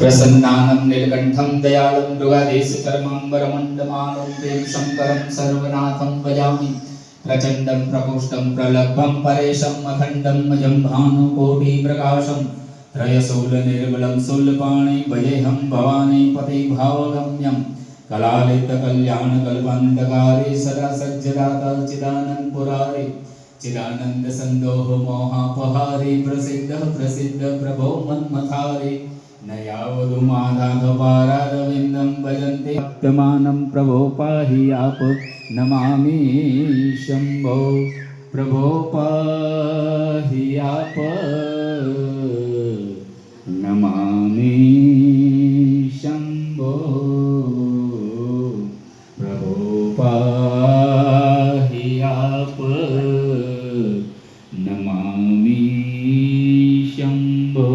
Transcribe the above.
प्रसन्नानं नीलकण्ठं दयालं मृगादेशचर्माम्बरमण्डमानं प्रेम शङ्करं सर्वनाथं भजामि प्रचण्डं प्रकोष्ठं प्रलभं परेशम् अखण्डं जम्भानुकोटिप्रकाशं त्रयशूलनिर्मलं शूलपाणि भजेऽहं भवानी पतिभावगम्यं कलालितकल्याणकल्पान्तकारी सदा सज्जदाता चिदानन्दपुरारी चिदानंद संदोह मोहापहारी प्रसिद्ध प्रसिद्ध प्रभो मन्मथारी नयावधु माधाधपारारविन्दं भजन्ते भक्तमानं प्रभो पाहि आप नमामि शम्भो प्रभो पाहि आप नमामि शम्भो प्रभो पाहि आप नमामि शम्भो.